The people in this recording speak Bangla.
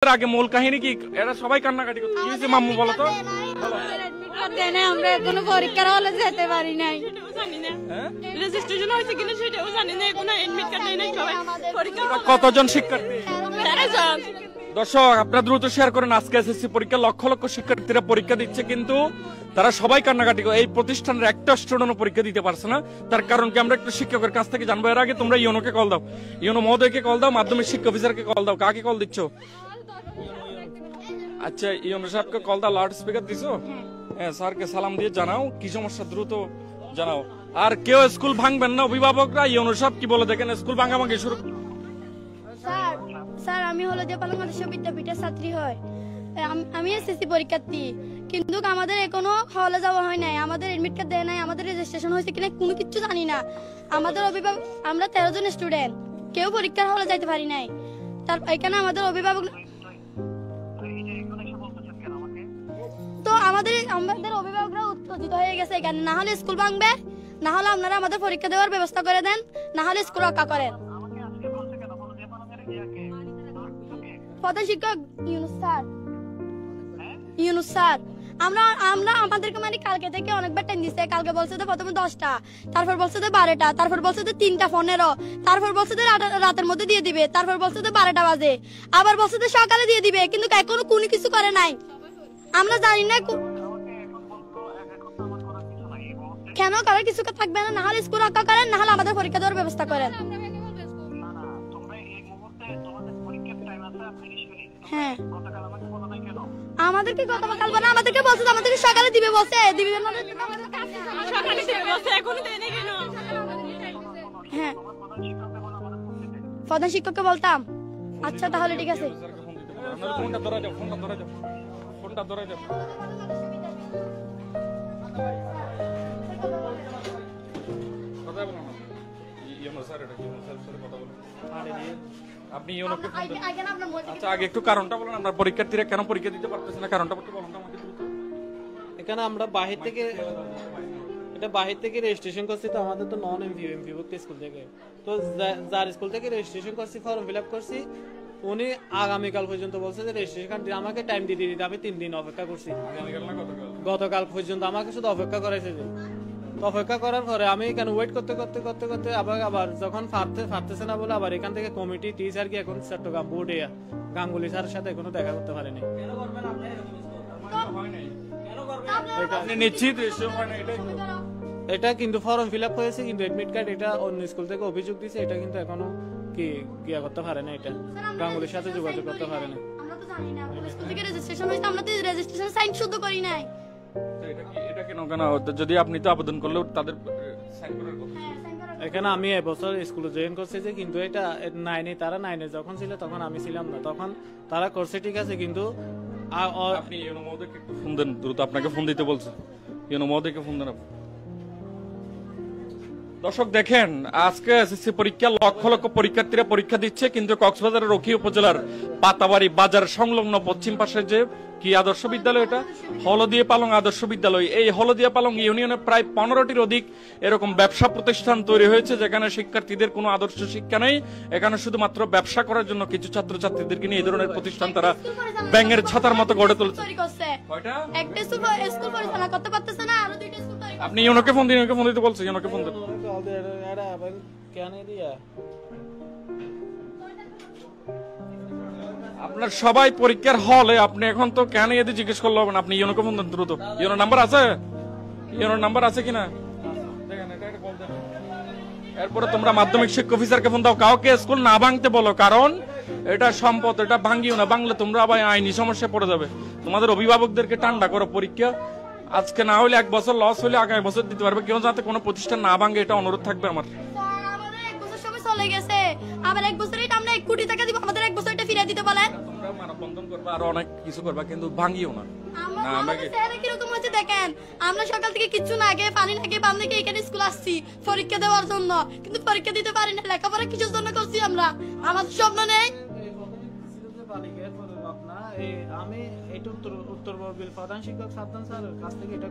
আগে মূল কাহিনী কি? এরা সবাই কান্নাকাটি করছে, কি হয়েছে মাম্মু বলো তো? আমরা এখনো পরীক্ষার হলে যেতে পারি নাই। রেজিস্ট্রেশন হয়েছে কিনা সেটাও জানি না, এখনো এডমিট কার্ড নেই নাই। সবাই পরীক্ষা কতজন শিক্ষার্থী? 13 জন। দর্শক আপনারা দ্রুত শেয়ার করেন। আজকে এসএসসি পরীক্ষা লক্ষ লক্ষ শিক্ষার্থীরা পরীক্ষা দিচ্ছে, কিন্তু তারা সবাই কান্নাকাটি করে। এই প্রতিষ্ঠানের একটা স্টুডেন্টও পরীক্ষা দিতে পারছে না। তার কারণ কি আমরা একটু শিক্ষকের কাছ থেকে জানবো। এর আগে তোমরা ইউনোকে কল দাও, ইউনো মহোদয়কে কল দাও, মাধ্যমিক শিক্ষা অফিসারকে কল দাও। কাকে কল দিচ্ছ? আচ্ছা ইউনো সাহেবকে কল দাও, লাউড স্পিকার দিছো? হ্যাঁ, স্যারকে সালাম দিয়ে জানাও কি সমস্যা, দ্রুত জানাও। আর কেউ স্কুল ভাঙবেন না, অভিভাবকরা। ইউনো সাহেব কি বলে দেখেন, স্কুল ভাঙাভাঙি শুরু। স্যার আমি হলো যে পালং আদর্শ বিদ্যাপীঠের ছাত্রী হয়, আমি এসএসসি পরীক্ষার্থী, কিন্তু আমাদের এখনো হলে যাওয়া হয় নাই, আমাদের এডমিট কার্ড দেয় নাই, আমাদের রেজিস্ট্রেশন হয়েছে কিনা কোনো কিছু জানি না। আমাদের অভিভাবক, আমরা 13 জন স্টুডেন্ট, কেউ পরীক্ষার হলে যাইতে পারি নাই। তার এখানে আমাদের অভিভাবক, তো আমাদের অভিভাবকরা উত্তেজিত হয়ে গেছে এখানে। না হলে স্কুল ভাঙবে, না হলে আপনারা আমাদের পরীক্ষা দেওয়ার ব্যবস্থা করে দেন, না হলে স্কুল রক্ষা করেন। প্রধান শিক্ষক ইউনুস স্যার আমরা আমাদেরকে মানে কালকে থেকে অনেকবার টাইম দিচ্ছে। কালকে বলছে তো প্রথমে 10টা, তারপর বলছে তো 12টা, তারপর বলছে তো 3টা 15, তারপর বলছে তো রাতের মধ্যে দিয়ে দিবে, তারপর বলছে তো 12টা বাজে, আবার বলছে তো সকালে দিয়ে দিবে, কিন্তু এখনো কোনো কিছু করে নাই। আমরা জানি না কেন কারো কিছু থাকবে না। না হলে স্কুল রক্ষা করেন, না হলে আমাদের পরীক্ষা দেওয়ার ব্যবস্থা করেন। হ্যাঁ, আমাদেরকে গতকাল বলে, আমাদেরকে বলছে আমাদেরকে সকালে দিবে, বলছে দিবে না, সকালে দিবে বলছে, এখনো দেয় নাই কেন? হ্যাঁ, প্রধান শিক্ষককে বলতাম। আচ্ছা তাহলে ঠিক আছে। ফোনটা ধরা যাও, ফোনটা ধরা যাও, ফোনটা ধরা যাও। কথা বলো না, ইউনো স্যার, এটা ইউনো স্যারের সাথে কথা বলো। আপনি ইউনোকে ফোন দেন। আচ্ছা আগে একটু কারণটা বলুন, আমরা পরীক্ষার্থীরা কেন পরীক্ষা দিতে পারতেছে না, কারণটা একটু বলুন আমাকে দ্রুত। এখানে আমরা বাহির থেকে রেজিস্ট্রেশন করছি, তো আমাদের তো নন এমপিভুক্ত স্কুল থেকে, তো যার স্কুল থেকে রেজিস্ট্রেশন করছি, ফর্ম ফিল আপ করছি, উনি আগামীকাল পর্যন্ত বলছে যে রেজিস্ট্রেশন আমাকে টাইম দিয়ে দিতে। আমি 3 দিন অপেক্ষা করছি, গতকাল পর্যন্ত আমাকে শুধু অপেক্ষা করাইছে। যে অপেক্ষা করার পরে আমি এখানে ওয়েট করতে করতে করতে করতে আবার যখন পারতেছে না বলে আবার এখান থেকে কমিটি টিচার কি এখন চট্টগ্রাম বোর্ডে গাঙ্গুলি স্যারের সাথে এখনো দেখা করতে পারেনি। নিশ্চিত এটা কিন্তু ফর্ম ফিল আপ হয়েছে, কিন্তু এডমিট কার্ড এটা অন্য স্কুল থেকে অভিযোগ দিছে, এটা কিন্তু এখনো কি গিয়া করতে পারে না, এটা গাঙ্গুলির সাথে যোগাযোগ করতে পারে না। আমরা তো জানি না স্কুল থেকে রেজিস্ট্রেশন হইছে, আমরা তো রেজিস্ট্রেশন সাইন শুদ্ধ করি নাই। এটা কেন কেন যদি আপনি তো আবেদন করলেও তাদের সাইন করার কথা। এখানে আমি এবছর স্কুলে জয়েন করছি যে, কিন্তু এটা 9-এ, তারা 9-এ যখন ছিল তখন আমি ছিলাম না, তখন তারা করছে ঠিক আছে, কিন্তু আপনি ইউনো মহোদয়কে একটু ফোন দেন, দ্রুত আপনাকে ফোন দিতে বলছে। ইউনো মহোদয়কে ফোন দেন আপনি। দর্শক দেখেন, আজকে এসএসসি পরীক্ষা লক্ষ লক্ষ পরীক্ষার্থীরা পরীক্ষা দিচ্ছে, কিন্তু কক্সবাজারের রকি উপজেলার পাতাবাড়ি বাজার সংলগ্ন পশ্চিম পাশে যে কি আদর্শ বিদ্যালয়, এটা হলদিয়া পালং আদর্শ বিদ্যালয়। এই হলদিয়া পালং ইউনিয়নে প্রায় 15টির অধিক এরকম ব্যবসা প্রতিষ্ঠান তৈরি হয়েছে, যেখানে শিক্ষার্থীদের কোনো আদর্শ শিক্ষা নেই। এখানে শুধুমাত্র ব্যবসা করার জন্য কিছু ছাত্রছাত্রীদেরকে নিয়ে এই ধরনের প্রতিষ্ঠান তারা ব্যাঙের ছাতার মতো গড়ে তুলছে। আপনি ইউনোকে ফোন দিন, ইউনোকে ফোন দিতে বলছে, ইউনোকে ফোন দিন। আপনার সবাই পরীক্ষার হলে, আপনি এখন তো কেন এদের জিজ্ঞেস করলে হবে না, আপনি ইউনোকে ফোন দেন দ্রুত। ইউনোর নাম্বার আছে, ইউনোর নাম্বার আছে কিনা দেখেন, এটা কল দেন। এরপরে তোমরা মাধ্যমিক শিক্ষা অফিসারকে ফোন দাও, কাউকে স্কুল না ভাঙতে বলো, কারণ এটা সম্পদ, এটা ভাঙিও না, ভাঙলে তোমরা আবার আইনি সমস্যায় পড়ে যাবে। তোমাদের অভিভাবকদেরকে ঠান্ডা করো, পরীক্ষা আজকে না হলে 1 বছর লস হলে আগামী বছর দিতে পারবে, কেউ যাতে কোনো প্রতিষ্ঠান না ভাঙে, এটা অনুরোধ থাকবে আমার। আমাদের 1 বছর সময় চলে গেছে, আবার 1 বছরই আমরা 1 কোটি টাকা দিব, আমাদের 1 বছর এটা ফিরিয়ে দিতে বলেন। তোমরা মানববন্ধন করবে, আরো অনেক কিছু করবা, কিন্তু ভাঙিও না। দেখেন, আমরা সকাল থেকে কিচ্ছু না খেয়ে, পানি না খেয়ে, বান্ধে এখানে স্কুল আসছি পরীক্ষা দেওয়ার জন্য, কিন্তু পরীক্ষা দিতে পারি না। লেখাপড়া কিসের জন্য করছি আমরা? আমাদের স্বপ্ন নেই। আমি এটা উত্তর প্রধান শিক্ষক সাদ্দাম স্যারের কাছ থেকে এটা